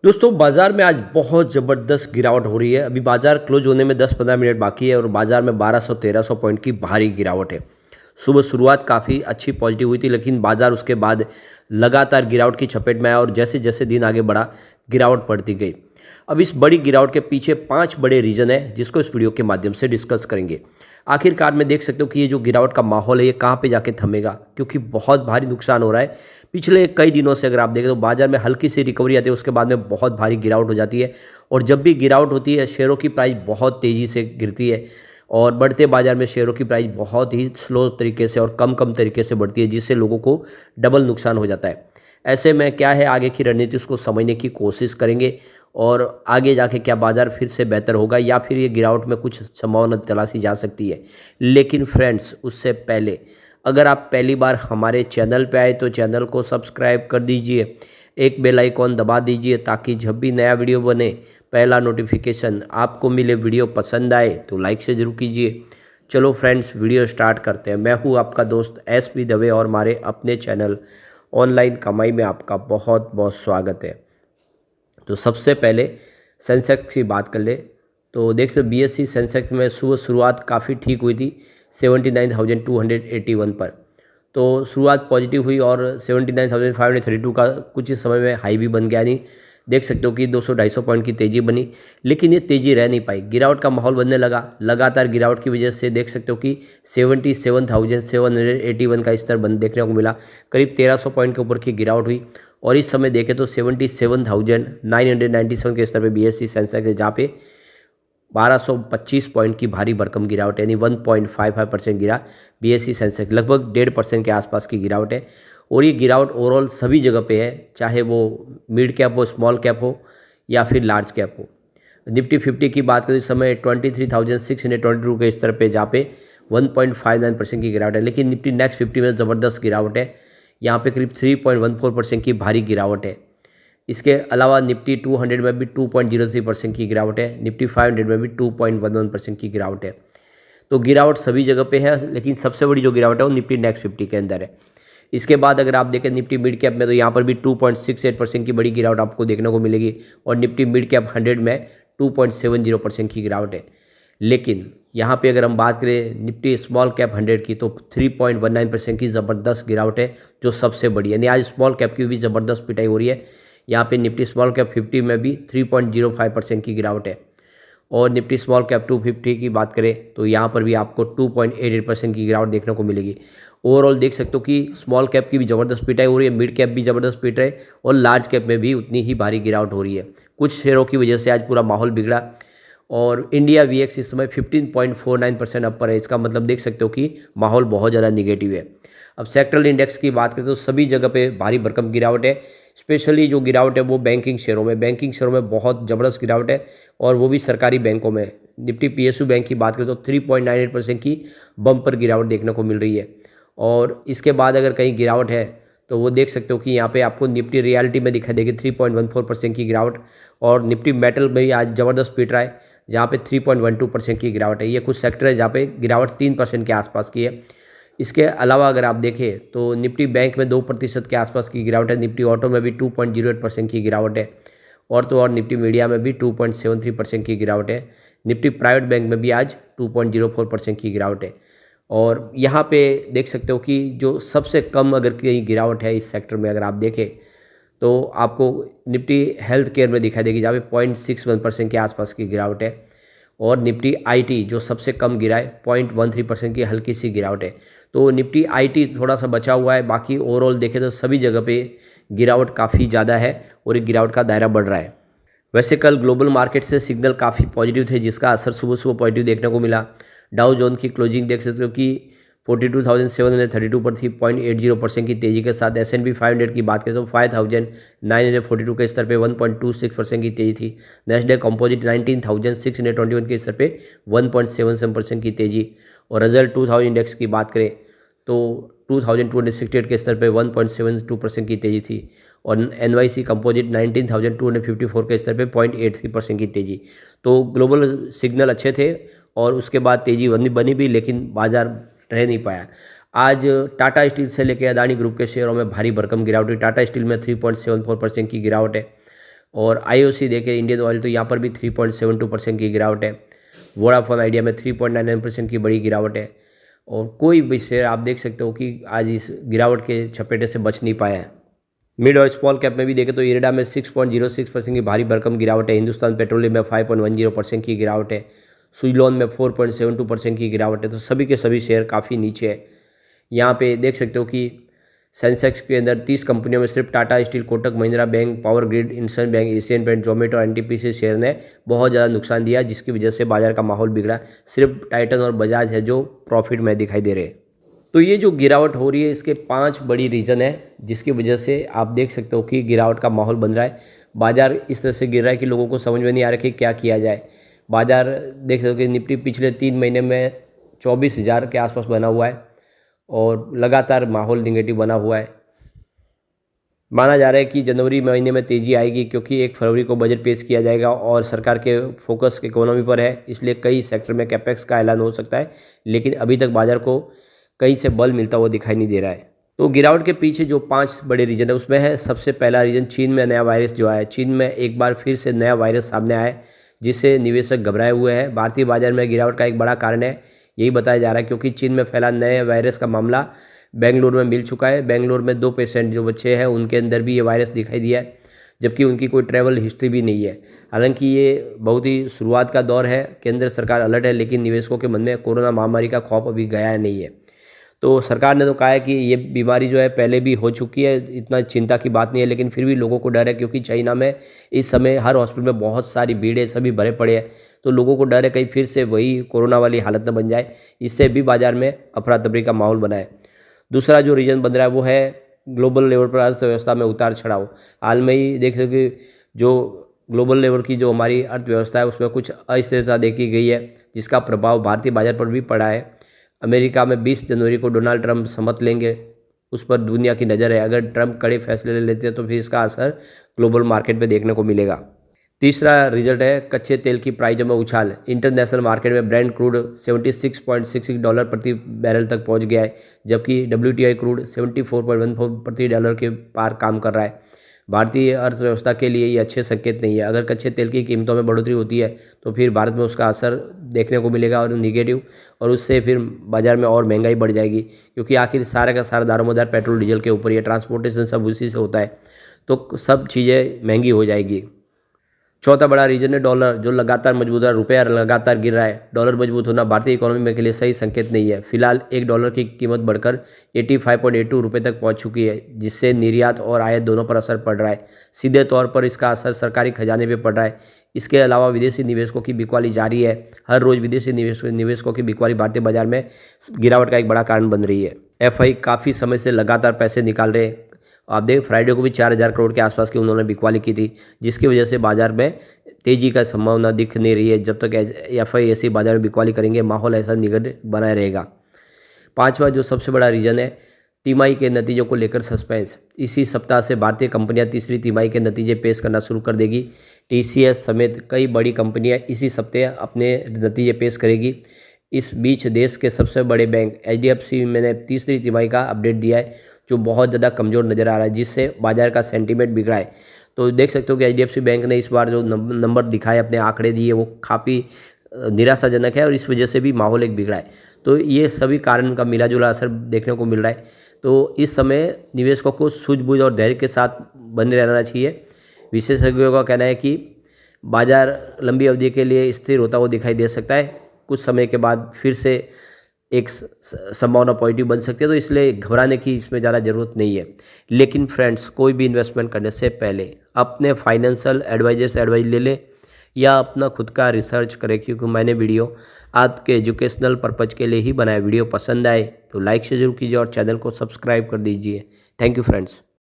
दोस्तों बाजार में आज बहुत ज़बरदस्त गिरावट हो रही है। अभी बाजार क्लोज होने में 10-15 मिनट बाकी है और बाजार में 1200-1300 पॉइंट की भारी गिरावट है। सुबह शुरुआत काफ़ी अच्छी पॉजिटिव हुई थी, लेकिन बाजार उसके बाद लगातार गिरावट की चपेट में आया और जैसे-जैसे दिन आगे बढ़ा, गिरावट बढ़ती गई। अब इस बड़ी गिरावट के पीछे 5 बड़े रीज़न हैं, जिसको इस वीडियो के माध्यम से डिस्कस करेंगे। आखिरकार में देख सकते हो कि ये जो गिरावट का माहौल है, ये कहाँ पे जाके थमेगा, क्योंकि बहुत भारी नुकसान हो रहा है। पिछले कई दिनों से अगर आप देखें तो बाजार में हल्की सी रिकवरी आती है, उसके बाद में बहुत भारी गिरावट हो जाती है और जब भी गिरावट होती है, शेयरों की प्राइस बहुत तेज़ी से गिरती है और बढ़ते बाजार में शेयरों की प्राइस बहुत ही स्लो तरीके से और कम-कम तरीके से बढ़ती है, जिससे लोगों को डबल नुकसान हो जाता है। ऐसे में क्या है, आगे की रणनीति उसको समझने की कोशिश करेंगे और आगे जाके क्या बाजार फिर से बेहतर होगा या फिर ये गिरावट में कुछ संभावना तलाशी जा सकती है। लेकिन फ्रेंड्स, उससे पहले अगर आप पहली बार हमारे चैनल पे आए तो चैनल को सब्सक्राइब कर दीजिए, एक बेल आइकॉन दबा दीजिए ताकि जब भी नया वीडियो बने पहला नोटिफिकेशन आपको मिले। वीडियो पसंद आए तो लाइक से ज़रूर कीजिए। चलो फ्रेंड्स, वीडियो स्टार्ट करते हैं। मैं हूँ आपका दोस्त एसपी दवे और हमारे अपने चैनल ऑनलाइन कमाई में आपका बहुत बहुत स्वागत है। तो सबसे पहले सेंसेक्स की बात कर ले तो देख सकते बीएससी सेंसेक्स में सुबह शुरुआत काफ़ी ठीक हुई थी 79,281 पर। तो शुरुआत पॉजिटिव हुई और 79,532 का कुछ ही समय में हाई भी बन गया। नहीं देख सकते हो कि 200-250 पॉइंट की तेज़ी बनी, लेकिन ये तेज़ी रह नहीं पाई। गिरावट का माहौल बनने लगा। लगातार गिरावट की वजह से देख सकते हो कि 77,781 का स्तर बन देखने को मिला। करीब 1300 पॉइंट के ऊपर की गिरावट हुई और इस समय देखें तो 77,997 के स्तर पे बीएससी सेंसेक्स है, जहाँ पे 1225 पॉइंट की भारी भरकम गिरावट यानी 1.55% गिरा बीएससी सेंसेक्स। लगभग 1.5% के आसपास की गिरावट है और ये गिरावट ओवरऑल सभी जगह पे है, चाहे वो मिड कैप हो, स्मॉल कैप हो या फिर लार्ज कैप हो। निफ्टी 50 की बात करें इस समय 23,622 के स्तर पे, जहाँ पे 1.59% की गिरावट है। लेकिन निफ्टी नेक्स्ट 50 में ज़बरदस्त गिरावट है, यहाँ पे करीब 3.14% की भारी गिरावट है। इसके अलावा निफ्टी 200 में भी 2.03% की गिरावट है। निफ्टी 500 में भी 2.11% की गिरावट है। तो गिरावट सभी जगह पे है, लेकिन सबसे बड़ी जो गिरावट है वो निफ्टी नेक्स्ट 50 के अंदर है। इसके बाद अगर आप देखें निफ्टी मिड कैप में तो यहाँ पर भी 2.68% की बड़ी गिरावट आपको देखने को मिलेगी और निफ्टी मिड कैप 100 में 2.70% की गिरावट है। लेकिन यहाँ पे अगर हम बात करें निफ्टी स्मॉल कैप 100 की तो 3.19% की ज़बरदस्त गिरावट है, जो सबसे बड़ी है। यानी आज स्मॉल कैप की भी ज़बरदस्त पिटाई हो रही है। यहाँ पे निफ्टी स्मॉल कैप 50 में भी 3.05% की गिरावट है और निफ्टी स्मॉल कैप 250 की बात करें तो यहाँ पर भी आपको 2.88% की गिरावट देखने को मिलेगी। ओवरऑल देख सकते हो कि स्मॉल कैप की भी ज़बरदस्त पिटाई हो रही है, मिड कैप भी ज़बरदस्त पिट रहे और लार्ज कैप में भी उतनी ही भारी गिरावट हो रही है। कुछ शेयरों की वजह से आज पूरा माहौल बिगड़ा और इंडिया वीएक्स इस समय 15.49% अप पर है। इसका मतलब देख सकते हो कि माहौल बहुत ज़्यादा निगेटिव है। अब सेक्टरल इंडेक्स की बात करें तो सभी जगह पे भारी भरकम गिरावट है। स्पेशली जो गिरावट है वो बैंकिंग शेयरों में बहुत ज़बरदस्त गिरावट है और वो भी सरकारी बैंकों में। निफ्टी पीएसयू बैंक की बात करें तो 3.98% की बम्पर गिरावट देखने को मिल रही है। और इसके बाद अगर कहीं गिरावट है तो वो देख सकते हो कि यहाँ पे आपको निफ्टी रियलिटी में दिखाई देगी 3.14% की गिरावट और निफ्टी मेटल में भी आज ज़बरदस्त पिट रहा है, जहाँ पे 3.12% की गिरावट है। ये कुछ सेक्टर है जहाँ पे गिरावट 3% के आसपास की है। इसके अलावा अगर आप देखें तो निफ्टी बैंक में 2% के आसपास की गिरावट है। निफ्टी ऑटो में भी 2.08% की गिरावट है और तो और निफ्टी मीडिया में भी 2.73% की गिरावट है। निफ्टी प्राइवेट बैंक में भी आज 2.04% की गिरावट है। और यहाँ पे देख सकते हो कि जो सबसे कम अगर कहीं गिरावट है इस सेक्टर में अगर आप देखें तो आपको निफ्टी हेल्थ केयर में दिखाई देगी, जहाँ पे 0.61% के आसपास की गिरावट है और निफ्टी आईटी जो सबसे कम गिरा है 0.13% की हल्की सी गिरावट है। तो निफ्टी आईटी थोड़ा सा बचा हुआ है, बाकी ओवरऑल देखें तो सभी जगह पे गिरावट काफ़ी ज़्यादा है और एक गिरावट का दायरा बढ़ रहा है। वैसे कल ग्लोबल मार्केट से सिग्नल काफ़ी पॉजिटिव थे, जिसका असर सुबह सुबह पॉजिटिव देखने को मिला। डाउ जोन की क्लोजिंग देख सकते हो कि 42,732 पर थी, 0.80% की तेज़ी के साथ। S&P 500 की बात करें तो 5,942 के स्तर पे 1.26% की तेज़ी थी। नेस्डैक कंपोजिट 19,621 के स्तर पे 1.77% की तेज़ी और रजल 2000 इंडेक्स की बात करें तो 2268 के स्तर पे 1.72% की तेज़ी थी और NYC कंपोजिट 19,254 के स्तर पे 0.83% की तेज़ी। तो ग्लोबल सिग्नल अच्छे थे और उसके बाद तेज़ी बनी भी, लेकिन बाजार रह नहीं पाया। आज टाटा स्टील से लेकर अदानी ग्रुप के शेयरों में भारी भरकम गिरावट हुई। टाटा स्टील में 3.74% की गिरावट है और आईओसी देखें इंडियन ऑयल तो यहाँ पर भी 3.72% की गिरावट है। वोडाफोन आइडिया में 3.99% की बड़ी गिरावट है। और कोई भी शेयर आप देख सकते हो कि आज इस गिरावट के चपेटे से बच नहीं पाया है। मिड और स्मॉल कैप में भी देखें तो इरेडा में 6.06% की भारी भरकम गिरावट है। हिंदुस्तान पेट्रोलियम में 5.10% की गिरावट है। सुजलॉन में 4.72% की गिरावट है। तो सभी के सभी शेयर काफ़ी नीचे है। यहाँ पे देख सकते हो कि सेंसेक्स के अंदर 30 कंपनियों में सिर्फ Tata steel, Kotak Mahindra bank, power grid, IndusInd bank, Asian paint, Zomato और एनटीपीसी शेयर ने बहुत ज़्यादा नुकसान दिया, जिसकी वजह से बाजार का माहौल बिगड़ा। सिर्फ टाइटन और बजाज है जो प्रॉफिट में दिखाई दे रहे हैं। तो ये जो गिरावट हो रही है इसके 5 बड़ी रीज़न है, जिसकी वजह से आप देख सकते हो कि गिरावट का माहौल बन रहा है। बाजार इस तरह से गिर रहा है कि लोगों को समझ में नहीं आ रहा कि क्या किया जाए। बाजार देख सकते हो कि निफ्टी पिछले 3 महीने में 24,000 के आसपास बना हुआ है और लगातार माहौल निगेटिव बना हुआ है। माना जा रहा है कि जनवरी महीने में तेज़ी आएगी, क्योंकि 1 फरवरी को बजट पेश किया जाएगा और सरकार के फोकस इकोनॉमी पर है, इसलिए कई सेक्टर में कैपेक्स का ऐलान हो सकता है। लेकिन अभी तक बाजार को कहीं से बल मिलता हुआ दिखाई नहीं दे रहा है। तो गिरावट के पीछे जो 5 बड़े रीजन है उसमें है सबसे पहला रीजन चीन में नया वायरस जो आया। चीन में एक बार फिर से नया वायरस सामने आया है, जिससे निवेशक घबराए हुए हैं। भारतीय बाजार में गिरावट का एक बड़ा कारण है यही बताया जा रहा है, क्योंकि चीन में फैला नए वायरस का मामला बेंगलुरु में मिल चुका है। बेंगलुरु में 2 पेशेंट जो बच्चे हैं उनके अंदर भी ये वायरस दिखाई दिया है, जबकि उनकी कोई ट्रैवल हिस्ट्री भी नहीं है। हालांकि ये बहुत ही शुरुआत का दौर है, केंद्र सरकार अलर्ट है, लेकिन निवेशकों के मन में कोरोना महामारी का खौफ अभी गया नहीं है। तो सरकार ने तो कहा है कि ये बीमारी जो है पहले भी हो चुकी है, इतना चिंता की बात नहीं है, लेकिन फिर भी लोगों को डर है, क्योंकि चाइना में इस समय हर हॉस्पिटल में बहुत सारी भीड़ है, सभी भरे पड़े हैं। तो लोगों को डर है कहीं फिर से वही कोरोना वाली हालत न बन जाए, इससे भी बाजार में अफरा तफरी का माहौल बना है। दूसरा जो रीजन बन रहा है वो है ग्लोबल लेवल पर अर्थव्यवस्था में उतार चढ़ाव। हाल में ही देख सकते कि जो ग्लोबल लेवल की जो हमारी अर्थव्यवस्था है उसमें कुछ अस्थिरता देखी गई है, जिसका प्रभाव भारतीय बाजार पर भी पड़ा है। अमेरिका में 20 जनवरी को डोनाल्ड ट्रंप शपथ लेंगे, उस पर दुनिया की नज़र है। अगर ट्रंप कड़े फैसले ले लेते हैं तो फिर इसका असर ग्लोबल मार्केट पे देखने को मिलेगा। तीसरा रिजल्ट है कच्चे तेल की प्राइसों में उछाल। इंटरनेशनल मार्केट में ब्रेंट क्रूड $76.66 प्रति बैरल तक पहुंच गया है, जबकि WTI क्रूड 74.14 प्रति डॉलर के पार काम कर रहा है। भारतीय अर्थव्यवस्था के लिए ये अच्छे संकेत नहीं है। अगर कच्चे तेल की कीमतों में बढ़ोतरी होती है तो फिर भारत में उसका असर देखने को मिलेगा और निगेटिव, और उससे फिर बाज़ार में और महंगाई बढ़ जाएगी, क्योंकि आखिर सारा का सारा दारोमदार पेट्रोल डीजल के ऊपर, ये ट्रांसपोर्टेशन सब उसी से होता है, तो सब चीज़ें महंगी हो जाएगी। चौथा बड़ा रीजन है डॉलर, जो लगातार मजबूत है। रुपया लगातार गिर रहा है। डॉलर मजबूत होना भारतीय इकोनॉमी में के लिए सही संकेत नहीं है। फिलहाल $1 की कीमत बढ़कर 85.82 रुपये तक पहुंच चुकी है, जिससे निर्यात और आयात दोनों पर असर पड़ रहा है। सीधे तौर पर इसका असर सरकारी खजाने पर पड़ रहा है। इसके अलावा विदेशी निवेशकों की बिकवाली जारी है। हर रोज़ विदेशी निवेशकों की बिकवाली भारतीय बाजार में गिरावट का एक बड़ा कारण बन रही है। FI काफ़ी समय से लगातार पैसे निकाल रहे हैं। आप देख फ्राइडे को भी 4,000 करोड़ के आसपास की उन्होंने बिकवाली की थी, जिसकी वजह से बाजार में तेजी का संभावना दिख नहीं रही है। जब तक FI ऐसी बाजार में बिकवाली करेंगे, माहौल ऐसा निगड़ बना रहेगा। पांचवा जो सबसे बड़ा रीजन है, तिमाही के नतीजों को लेकर सस्पेंस। इसी सप्ताह से भारतीय कंपनियां तीसरी तिमाही के नतीजे पेश करना शुरू कर देगी। TCS समेत कई बड़ी कंपनियां इसी सप्ताह अपने नतीजे पेश करेगी। इस बीच देश के सबसे बड़े बैंक HDFC मैंने तीसरी तिमाही का अपडेट दिया है, जो बहुत ज़्यादा कमज़ोर नज़र आ रहा है, जिससे बाजार का सेंटीमेंट बिगड़ा है। तो देख सकते हो कि HDFC बैंक ने इस बार जो नंबर दिखाए, अपने आंकड़े दिए, वो काफ़ी निराशाजनक है और इस वजह से भी माहौल एक बिगड़ा है। तो ये सभी कारण का मिला-जुला असर देखने को मिल रहा है। तो इस समय निवेशकों को सूझबूझ और धैर्य के साथ बने रहना चाहिए। विशेषज्ञों का कहना है कि बाजार लंबी अवधि के लिए स्थिर होता हुआ दिखाई दे सकता है। कुछ समय के बाद फिर से एक संभावना पॉजिटिव बन सकती है, तो इसलिए घबराने की इसमें ज़्यादा ज़रूरत नहीं है। लेकिन फ्रेंड्स, कोई भी इन्वेस्टमेंट करने से पहले अपने फाइनेंशियल एडवाइजर से एडवाइस ले लें या अपना खुद का रिसर्च करें, क्योंकि मैंने वीडियो आपके एजुकेशनल पर्पज़ के लिए ही बनाया। वीडियो पसंद आए तो लाइक से जरूर कीजिए और चैनल को सब्सक्राइब कर दीजिए। Thank you friends.